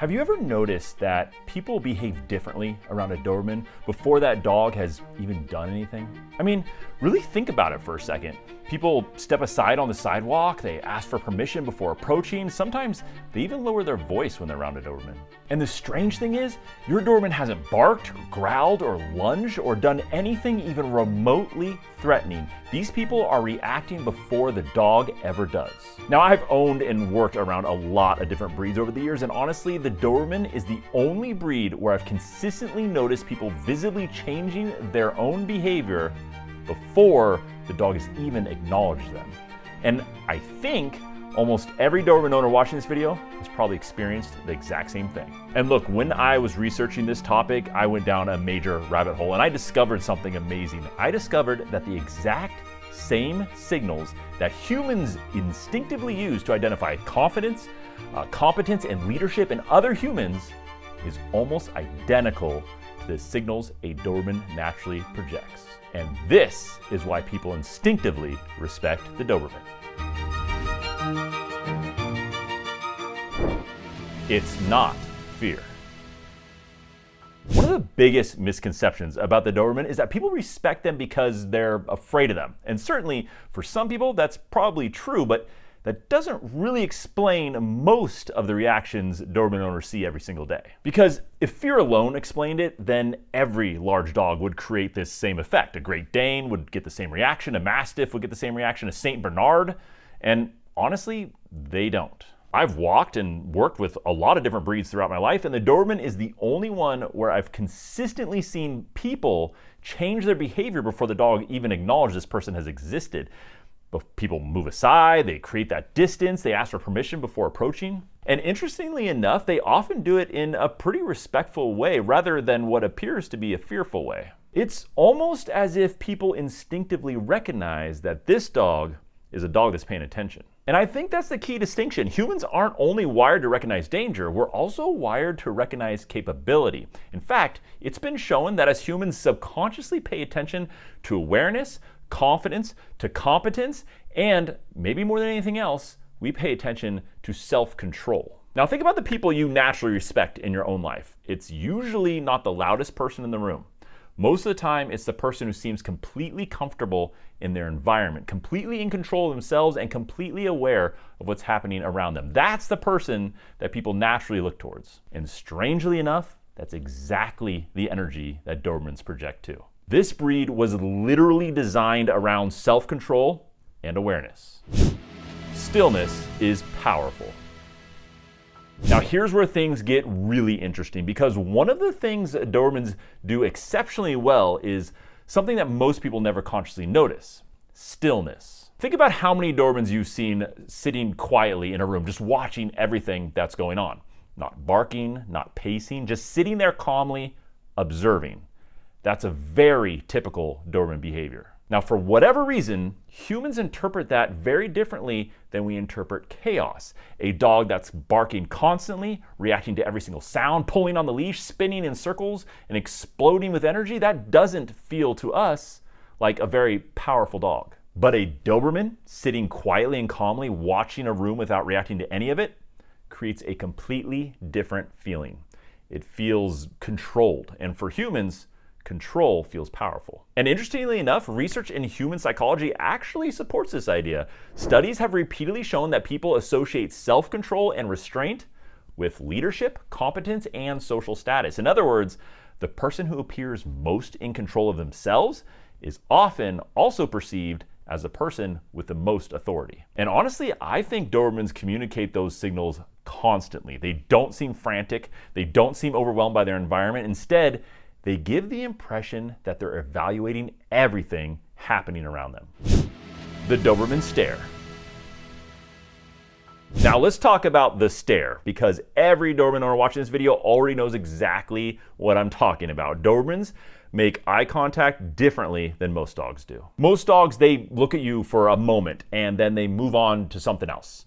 Have you ever noticed that people behave differently around a Doberman before that dog has even done anything? I mean, really think about it for a second. People step aside on the sidewalk, they ask for permission before approaching, sometimes they even lower their voice when they're around a Doberman. And the strange thing is, your Doberman hasn't barked, or growled, or lunged, or done anything even remotely threatening. These people are reacting before the dog ever does. Now, I've owned and worked around a lot of different breeds over the years, and honestly, the Doberman is the only breed where I've consistently noticed people visibly changing their own behavior before the dog has even acknowledged them. And I think almost every Doberman owner watching this video has probably experienced the exact same thing. And look, when I was researching this topic, I went down a major rabbit hole and I discovered something amazing. I discovered that the exact same signals that humans instinctively use to identify confidence, competence, and leadership in other humans is almost identical to the signals a Doberman naturally projects. And this is why people instinctively respect the Doberman. It's not fear. One of the biggest misconceptions about the Doberman is that people respect them because they're afraid of them. And certainly for some people that's probably true, but that doesn't really explain most of the reactions Doberman owners see every single day. Because if fear alone explained it, then every large dog would create this same effect. A Great Dane would get the same reaction, a Mastiff would get the same reaction, a Saint Bernard, and honestly, they don't. I've walked and worked with a lot of different breeds throughout my life, and the Doberman is the only one where I've consistently seen people change their behavior before the dog even acknowledges this person has existed. People move aside, they create that distance, they ask for permission before approaching. And interestingly enough, they often do it in a pretty respectful way rather than what appears to be a fearful way. It's almost as if people instinctively recognize that this dog is a dog that's paying attention. And I think that's the key distinction. Humans aren't only wired to recognize danger, we're also wired to recognize capability. In fact, it's been shown that as humans subconsciously pay attention to awareness, confidence, to competence, and maybe more than anything else, we pay attention to self-control. Now think about the people you naturally respect in your own life. It's usually not the loudest person in the room. Most of the time, it's the person who seems completely comfortable in their environment, completely in control of themselves, and completely aware of what's happening around them. That's the person that people naturally look towards. And strangely enough, that's exactly the energy that Dobermans project too. This breed was literally designed around self-control and awareness. Stillness is powerful. Now here's where things get really interesting, because one of the things that Dobermans do exceptionally well is something that most people never consciously notice: stillness. Think about how many Dobermans you've seen sitting quietly in a room, just watching everything that's going on. Not barking, not pacing, just sitting there calmly, observing. That's a very typical Doberman behavior. Now, for whatever reason, humans interpret that very differently than we interpret chaos. A dog that's barking constantly, reacting to every single sound, pulling on the leash, spinning in circles, and exploding with energy, that doesn't feel to us like a very powerful dog. But a Doberman sitting quietly and calmly, watching a room without reacting to any of it, creates a completely different feeling. It feels controlled, and for humans, control feels powerful. And interestingly enough, research in human psychology actually supports this idea. Studies have repeatedly shown that people associate self-control and restraint with leadership, competence, and social status. In other words, the person who appears most in control of themselves is often also perceived as the person with the most authority. And honestly, I think Dobermans communicate those signals constantly. They don't seem frantic, they don't seem overwhelmed by their environment. Instead, they give the impression that they're evaluating everything happening around them. The Doberman stare. Now let's talk about the stare, because every Doberman owner watching this video already knows exactly what I'm talking about. Dobermans make eye contact differently than most dogs do. Most dogs, they look at you for a moment and then they move on to something else.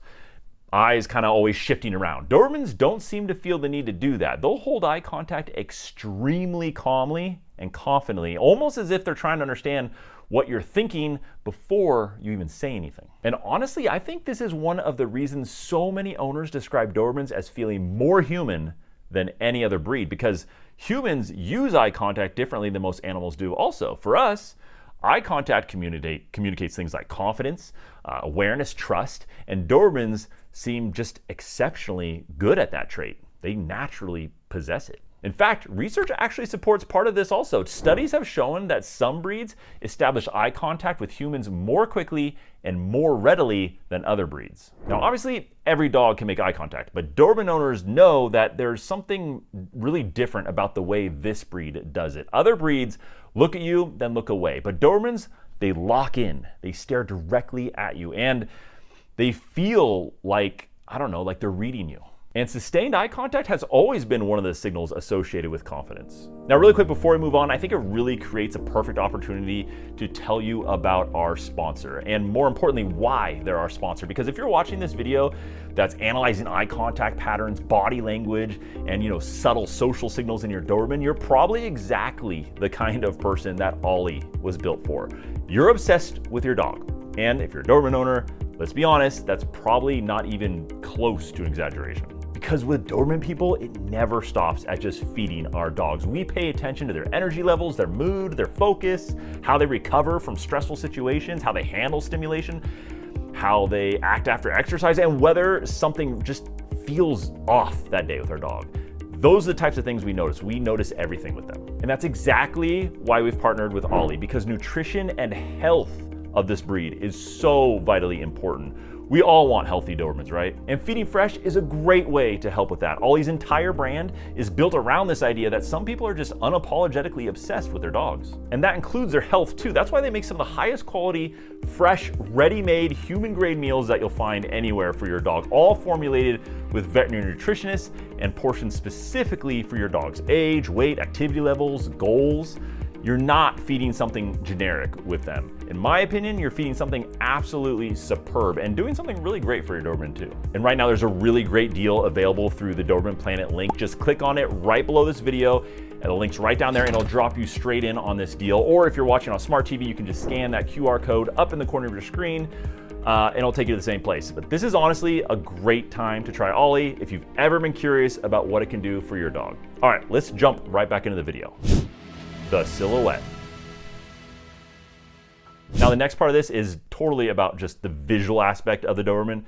Eyes kind of always shifting around. Dobermans don't seem to feel the need to do that. They'll hold eye contact extremely calmly and confidently, almost as if they're trying to understand what you're thinking before you even say anything. And honestly, I think this is one of the reasons so many owners describe Dobermans as feeling more human than any other breed because humans use eye contact differently than most animals do also. For us, eye contact communicates things like confidence, awareness, trust, and Dobermans seem just exceptionally good at that trait. They naturally possess it. In fact, research actually supports part of this also. Studies have shown that some breeds establish eye contact with humans more quickly and more readily than other breeds. Now, obviously, every dog can make eye contact, but Doberman owners know that there's something really different about the way this breed does it. Other breeds look at you, then look away, but Dobermans, they lock in, they stare directly at you, and they feel like, I don't know, like they're reading you. And sustained eye contact has always been one of the signals associated with confidence. Now, really quick before we move on, I think it really creates a perfect opportunity to tell you about our sponsor, and more importantly, why they're our sponsor. Because if you're watching this video that's analyzing eye contact patterns, body language, and subtle social signals in your Doberman, you're probably exactly the kind of person that Ollie was built for. You're obsessed with your dog. And if you're a Doberman owner, let's be honest, that's probably not even close to an exaggeration. Because with Doberman people, it never stops at just feeding our dogs. We pay attention to their energy levels, their mood, their focus, how they recover from stressful situations, how they handle stimulation, how they act after exercise, and whether something just feels off that day with our dog. Those are the types of things we notice. We notice everything with them. And that's exactly why we've partnered with Ollie, because nutrition and health of this breed is so vitally important. We all want healthy Dobermans, right? And Feeding Fresh is a great way to help with that. Ollie's entire brand is built around this idea that some people are just unapologetically obsessed with their dogs. And that includes their health too. That's why they make some of the highest quality, fresh, ready-made, human-grade meals that you'll find anywhere for your dog, all formulated with veterinary nutritionists and portioned specifically for your dog's age, weight, activity levels, goals. You're not feeding something generic with them. In my opinion, you're feeding something absolutely superb and doing something really great for your Doberman too. And right now there's a really great deal available through the Doberman Planet link. Just click on it right below this video and the link's right down there and it'll drop you straight in on this deal. Or if you're watching on smart TV, you can just scan that QR code up in the corner of your screen and it'll take you to the same place. But this is honestly a great time to try Ollie if you've ever been curious about what it can do for your dog. All right, let's jump right back into the video. The silhouette. Now, the next part of this is totally about just the visual aspect of the Doberman,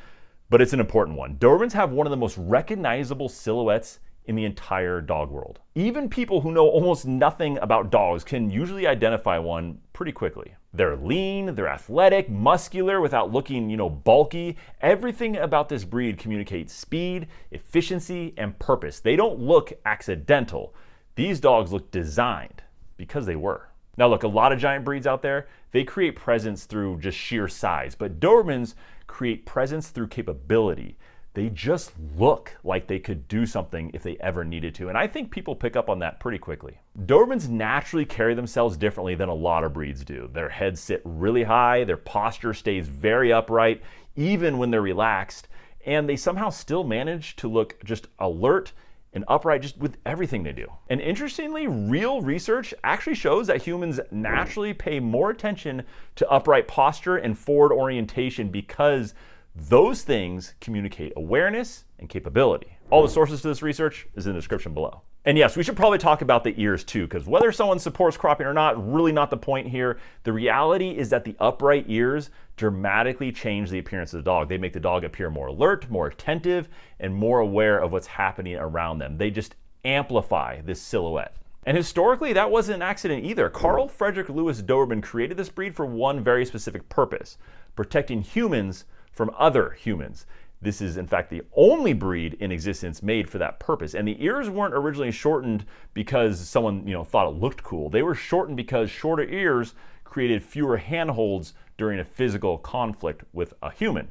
but it's an important one. Dobermans have one of the most recognizable silhouettes in the entire dog world. Even people who know almost nothing about dogs can usually identify one pretty quickly. They're lean, they're athletic, muscular without looking, bulky. Everything about this breed communicates speed, efficiency, and purpose. They don't look accidental. These dogs look designed. Because they were. Now look, a lot of giant breeds out there, they create presence through just sheer size, but Dobermans create presence through capability. They just look like they could do something if they ever needed to, and I think people pick up on that pretty quickly. Dobermans naturally carry themselves differently than a lot of breeds do. Their heads sit really high, their posture stays very upright, even when they're relaxed, and they somehow still manage to look just alert and upright just with everything they do. And interestingly, real research actually shows that humans naturally pay more attention to upright posture and forward orientation because those things communicate awareness and capability. All the sources to this research is in the description below. And yes, we should probably talk about the ears too, because whether someone supports cropping or not, really not the point here. The reality is that the upright ears dramatically change the appearance of the dog. They make the dog appear more alert, more attentive, and more aware of what's happening around them. They just amplify this silhouette. And historically, that wasn't an accident either. Carl Frederick Lewis Doberman created this breed for one very specific purpose: protecting humans from other humans. This is, in fact, the only breed in existence made for that purpose. And the ears weren't originally shortened because someone, thought it looked cool. They were shortened because shorter ears created fewer handholds during a physical conflict with a human,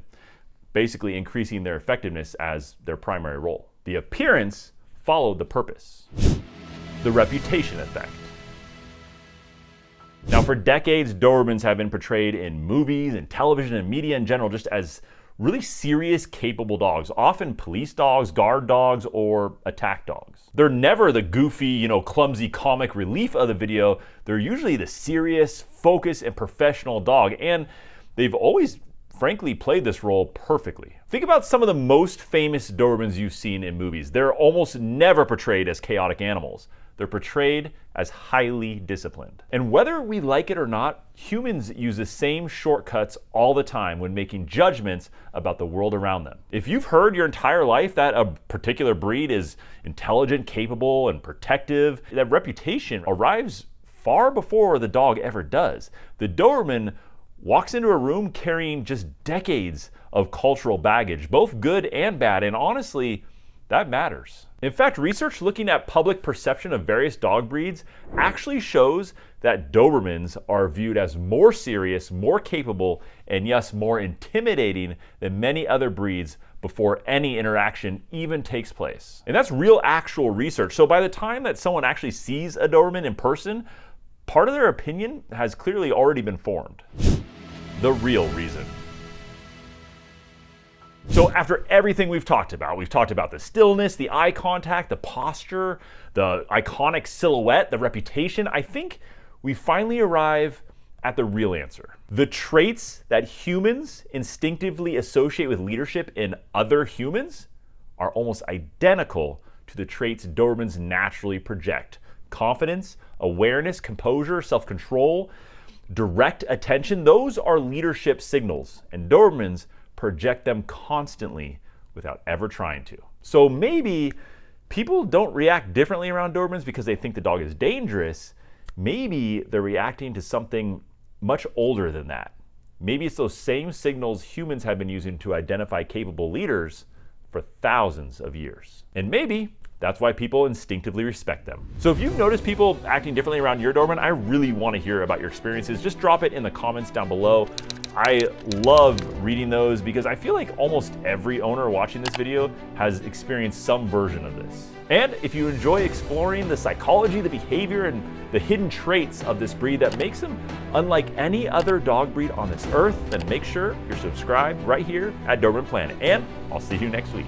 basically increasing their effectiveness as their primary role. The appearance followed the purpose. The reputation effect. Now, for decades, Dobermans have been portrayed in movies and television and media in general just as really serious, capable dogs, often police dogs, guard dogs, or attack dogs. They're never the goofy, clumsy comic relief of the video. They're usually the serious, focused, and professional dog, and they've always frankly played this role perfectly. Think about some of the most famous Dobermans you've seen in movies. They're almost never portrayed as chaotic animals. They're portrayed as highly disciplined. And whether we like it or not, humans use the same shortcuts all the time when making judgments about the world around them. If you've heard your entire life that a particular breed is intelligent, capable, and protective, that reputation arrives far before the dog ever does. The Doberman walks into a room carrying just decades of cultural baggage, both good and bad, and honestly, that matters. In fact, research looking at public perception of various dog breeds actually shows that Dobermans are viewed as more serious, more capable, and yes, more intimidating than many other breeds before any interaction even takes place. And that's real actual research. So by the time that someone actually sees a Doberman in person, part of their opinion has clearly already been formed. The real reason. So after everything we've talked about the stillness, the eye contact, the posture, the iconic silhouette, the reputation, I think we finally arrive at the real answer. The traits that humans instinctively associate with leadership in other humans are almost identical to the traits Dobermans naturally project. Confidence, awareness, composure, self-control, direct attention, those are leadership signals, and Dobermans project them constantly without ever trying to. So maybe people don't react differently around Dobermans because they think the dog is dangerous. Maybe they're reacting to something much older than that. Maybe it's those same signals humans have been using to identify capable leaders for thousands of years. And maybe that's why people instinctively respect them. So if you've noticed people acting differently around your Doberman, I really want to hear about your experiences. Just drop it in the comments down below. I love reading those because I feel like almost every owner watching this video has experienced some version of this. And if you enjoy exploring the psychology, the behavior, and the hidden traits of this breed that makes them unlike any other dog breed on this earth, then make sure you're subscribed right here at Doberman Planet. And I'll see you next week.